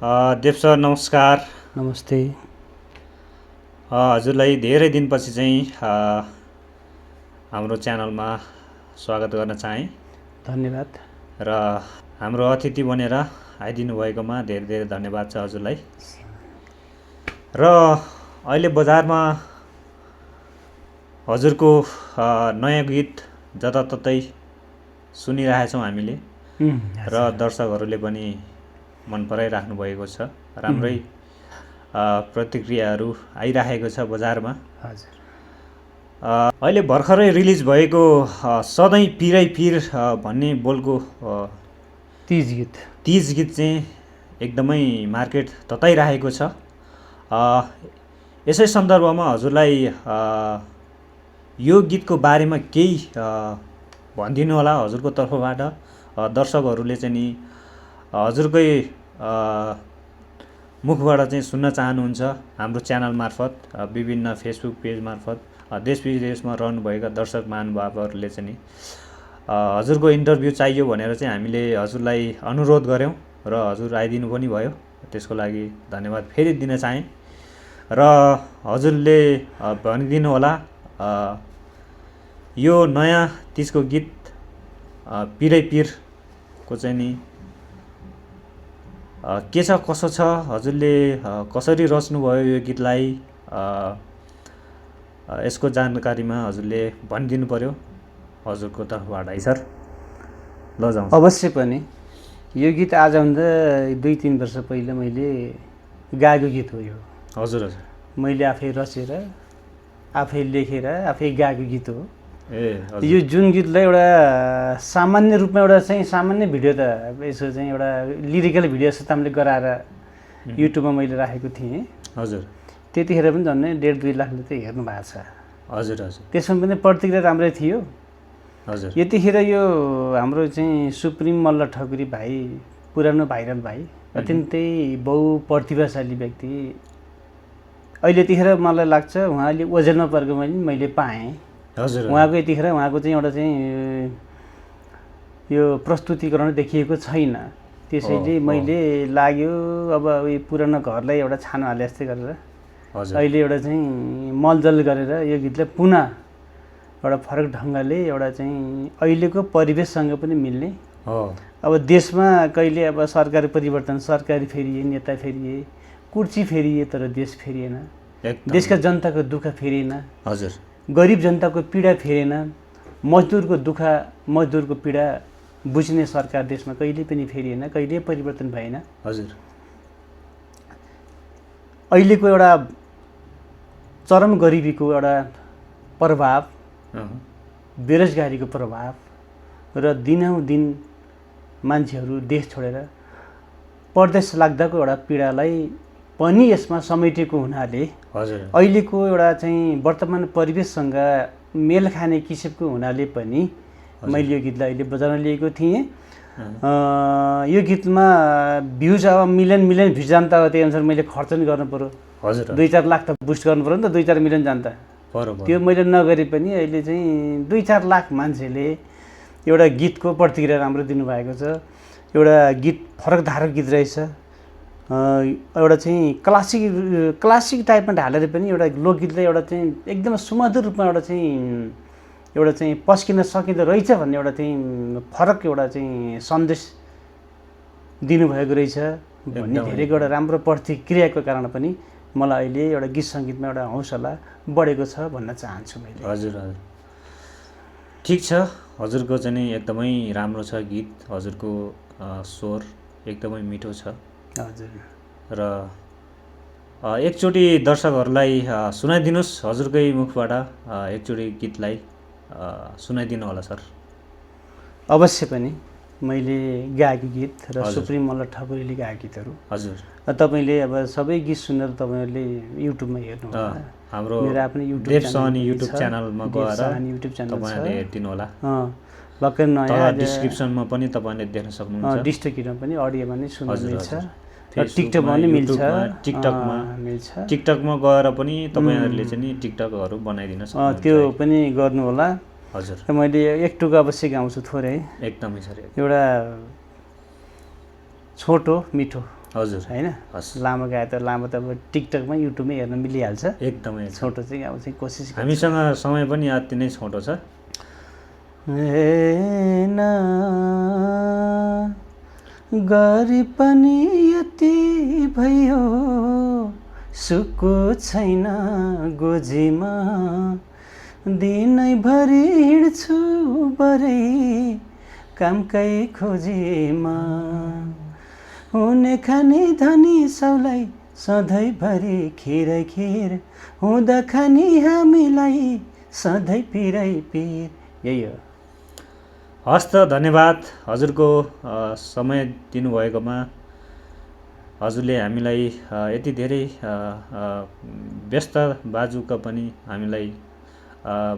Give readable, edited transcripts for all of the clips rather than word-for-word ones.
देव sir नमस्कार। नमस्ते। हजुरलाई धेरै दिनपछि चाहिँ हाम्रो च्यानलमा स्वागत गर्न चाहेँ। धन्यवाद। र हाम्रो अतिथि बनेर आइदिनु भएकोमा धेरै धेरै धन्यवाद छ हजुरलाई। र अहिले बजारमा हजुरको नयाँ गीत जताततै सुनिरहेछौँ हामीले र दर्शकहरूले पनि मन पराइराख्नु भएको छ। राम्रै प्रतिक्रियाहरू आइरहेको छ बजारमा। हजुर। अहिले भर्खरै रिलिज भएको सधैँ पिरै पिर भन्ने बोलको तीज गीत चाहिँ एकदमै मार्केट तताइरहेको छ। यसै सन्दर्भमा हजुरलाई यो गीतको बारेमा केही भनिदिनु होला हजुरको तर्फबाट। दर्शकहरूले चाहिँ नि हजुरकै मुखबाट चाहिँ सुन्न चाहनुहुन्छ हाम्रो च्यानल मार्फत, विभिन्न फेसबुक पेज मार्फत। देश विदेशमा रहनुभएका दर्शक महानुभावहरूले चाहिँ नि हजुरको इन्टरभ्यू चाहियो भनेर चाहिँ हामीले हजुरलाई अनुरोध गऱ्यौँ र हजुर आइदिनु पनि भयो। त्यसको लागि धन्यवाद फेरि दिन चाहेँ। र हजुरले भनिदिनु होला यो नयाँ तीजको गीत पिरै पिरको चाहिँ नि के छ कसो छ, हजुरले कसरी रच्नुभयो यो गीतलाई, यसको जानकारीमा हजुरले भनिदिनु पर्यो हजुरको तर्फबाट है सर। ल जाउँ। अवश्य पनि यो गीत आजभन्दा 2-3 वर्ष पहिला मैले गाएको गीत हो यो। हजुर हजुर। मैले आफै रचेर आफै लेखेर आफै गाएको गीत हो। हजुर। यो जुन गीतलाई एउटा सामान्य रूपमा एउटा चाहिँ सामान्य भिडियो त यसो चाहिँ एउटा लिरिकल भिडियो जस्तो मैले गराएर युट्युबमा मैले राखेको थिएँ। हजुर। त्यतिखेर पनि झन्डै 1.5-2 लाखले त हेर्नु भएको छ। हजुर हजुर। त्यसमा पनि प्रतिक्रिया राम्रै थियो। हजुर। यतिखेर यो हाम्रो चाहिँ सुप्रिम मल्ल ठकुरी भाइ, पुरानो भाइरल भाइ, अत्यन्तै बहुप्रतिभाशाली व्यक्ति। अहिले यतिखेर मलाई लाग्छ उहाँले ओजेलमा परेको मैले पाएँ। हजुर। उहाँको यतिखेर उहाँको चाहिँ एउटा चाहिँ यो प्रस्तुतिकरण देखिएको छैन। त्यसैले मैले लाग्यो अब यो पुरानो घरलाई एउटा छानो हाले जस्तै गरेर अहिले एउटा चाहिँ मलजल गरेर यो गीतलाई पुनः एउटा फरक ढङ्गले एउटा चाहिँ अहिलेको परिवेशसँग पनि मिल्ने। अब देशमा कहिले अब सरकारी परिवर्तन, सरकारी फेरिए, नेता फेरिए, कुर्सी फेरिए, तर देश फेरिएन। देशका जनताको दुःख फेरिएन। हजुर। गरिब जनताको पीडा फेरेन। मजदुरको दुःख, मजदुरको पीडा बुझ्ने सरकार देशमा कहिले पनि फेरिएन, कहिले परिवर्तन भएन। हजुर। अहिलेको एउटा चरम गरिबीको एउटा प्रभाव, बेरोजगारीको प्रभाव र दिनहुँ मान्छेहरू देश छोडेर परदेश लाग्दाको एउटा पीडालाई पनि यसमा समेटेको हुनाले अहिलेको एउटा चाहिँ वर्तमान परिवेशसँग मेल खाने किसिमको हुनाले पनि मैले यो गीतलाई अहिले बजाउन लिएको थिएँ। यो गीतमा भ्युज अब मिलियन भ्युज जान्दा हो, त्यही अनुसार मैले खर्च पनि गर्नु पर्यो। हजुर। 2-4 लाख त बुस्ट गर्नु पर्यो नि त, 2-4 मिलियन जान्दा। त्यो मैले नगरे पनि अहिले चाहिँ 2-4 लाख मान्छेले एउटा गीतको प्रतिक्रिया राम्रो दिनुभएको छ। एउटा गीत फरक धारक गीत रहेछ। एउटा चाहिँ क्लासिक टाइपमा ढालेर पनि एउटा लोकगीतलाई एउटा चाहिँ एकदम सुमधुर रूपमा एउटा चाहिँ पस्किन सकिँदो रहेछ भन्ने एउटा चाहिँ फरक एउटा चाहिँ सन्देश दिनुभएको रहेछ भन्ने धेरैको एउटा राम्रो प्रतिक्रियाको कारण पनि मलाई अहिले एउटा गीत सङ्गीतमा एउटा हौसला बढेको छ भन्न चाहन्छु मैले। हजुर हजुर। ठिक छ, हजुरको चाहिँ नि एकदमै राम्रो छ गीत, हजुरको स्वर एकदमै मिठो छ। हजुर। र एकचोटि दर्शकहरूलाई सुनाइदिनुहोस् हजुरकै मुखबाट एकचोटि गीतलाई सुनाइदिनु होला सर। अवश्य पनि मैले गाएको गीत र सुप्रिम मल्ल ठकुरीले गाएको गीतहरू। हजुर। तपाईँले अब सबै गीत सुनेर तपाईँहरूले युट्युबमा हेर्नु होला। हाम्रो मेरो आफ्नै युट्युब च्यानलमा गएर तपाईँहरूले हेरिदिनु होला। भर्खर नयाँ डिस्क्रिप्सनमा पनि तपाईँले देख्न सक्नुहुन्छ। डिस्ट्रिक्टमा पनि अडियोमा नै सुन्न मिल्छ। टिकटकमा पनि मिल्छ। टिकटकमा गएर पनि तपाईँहरूले चाहिँ नि टिकटकहरू बनाइदिन सक्नुहुन्छ। त्यो पनि गर्नु होला। हजुर। मैले एक टुक अवश्य गाउँछु थोरै। एकदमै सर। एउटा छोटो मिठो हजुर होइन हस् लामो गाए त लामो त अब टिकटकमै युट्युबमै हेर्न मिलिहाल्छ एकदमै छोटो चाहिँ अब चाहिँ कोसिस गर्छु। हामीसँग समय पनि अति नै छोटो छ। ना गरी पनि यति भयो सुको छैन गोजीमा दिनैभरि हिँड्छु बरै कामकै खोजीमा हुने खाने धनी सबलाई सधैँभरि खिरै खिर हुँदा खाने हामीलाई सधैँ पिरै पिर। यही हो। हस् त धन्यवाद हजुरको समय दिनुभएकोमा। हजुरले हामीलाई यति धेरै व्यस्त बाजुका पनि हामीलाई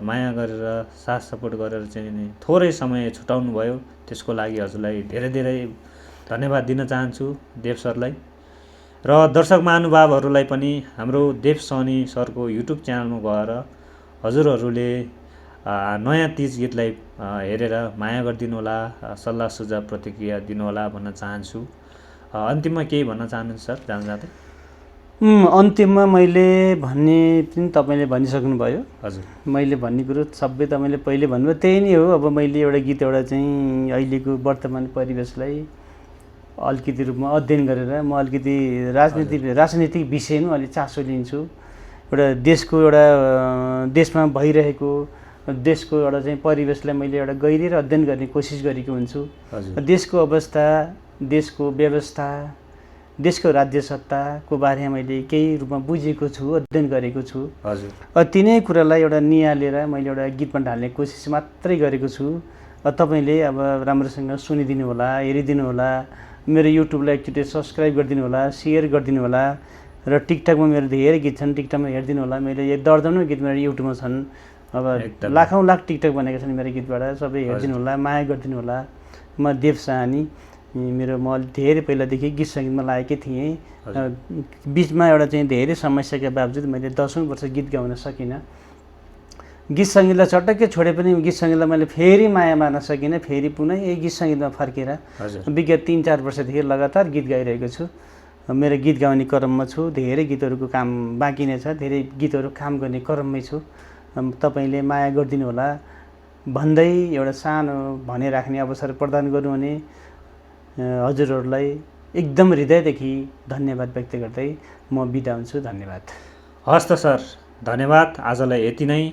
माया गरेर साथ सपोर्ट गरेर चाहिँ नि थोरै समय छुटाउनु भयो, त्यसको लागि हजुरलाई धेरै धेरै धन्यवाद दिन चाहन्छु देव सरलाई। र दर्शक महानुभावहरूलाई पनि हाम्रो देव सहनी सरको युट्युब च्यानलमा गएर हजुरहरूले नयाँ तिज गीतलाई हेरेर माया गरिदिनु होला, सल्लाह सुझाव प्रतिक्रिया दिनुहोला भन्न चाहन्छु। अन्तिममा केही भन्न चाहनुहुन्छ सर जाँदा जाँदै? अन्तिममा मैले भन्ने पनि तपाईँले भनिसक्नुभयो। हजुर मैले भन्ने कुरो सबै तपाईँले पहिले भन्नुभयो त्यही नै हो। अब मैले एउटा गीत एउटा चाहिँ अहिलेको वर्तमान परिवेशलाई अलिकति रूपमा अध्ययन गरेर म अलिकति राजनीतिक विषयमा अलिक चासो लिन्छु। एउटा देशको देशमा भइरहेको देशको एउटा चाहिँ परिवेशलाई मैले एउटा गहिरिएर अध्ययन गर्ने कोसिस गरेको हुन्छु। देशको अवस्था, देशको व्यवस्था, देशको राज्य सत्ताको बारेमा मैले केही रूपमा बुझेको छु, अध्ययन गरेको छु। ती नै कुरालाई एउटा निहालेर मैले एउटा गीतमा ढाल्ने कोसिस मात्रै गरेको छु। तपाईँले अब राम्रोसँग सुनिदिनु होला, हेरिदिनु होला, मेरो युट्युबलाई एकचोटि सब्सक्राइब गरिदिनु होला, सेयर गरिदिनु होला। र टिकटकमा मेरो धेरै गीत छन्, टिकटकमा हेरिदिनु होला। मेरो दर्जनौँ गीत मेरो युट्युबमा छन्। अब लाखौँ लाख टिकटक बनेको छन् मेरो गीतबाट, सबै हेरिदिनु होला, माया गरिदिनु होला। म देव साहनी मेरो म धेरै पहिलादेखि गीत सङ्गीतमा लागेकै थिएँ। बिचमा एउटा चाहिँ धेरै समस्याका बावजुद मैले 10औँ वर्ष गीत गाउन सकिनँ। गीत सङ्गीतलाई चटक्कै छोडे पनि गीत सङ्गीतलाई मैले फेरि माया मार्न सकिनँ। फेरि पुनः यही गीत सङ्गीतमा फर्केर विगत 3-4 वर्षदेखि लगातार गीत गाइरहेको छु। मेरो गीत गाउने क्रममा छु। धेरै गीतहरूको काम बाँकी नै छ, धेरै गीतहरू काम गर्ने क्रममै छु। तपाईँले माया गरिदिनु होला भन्दै एउटा सानो भने राख्ने अवसर प्रदान गर्नुहुने हजुरहरूलाई एकदम हृदयदेखि धन्यवाद व्यक्त गर्दै म बिदा हुन्छु। धन्यवाद। हस् त सर, धन्यवाद। आजलाई यति नै।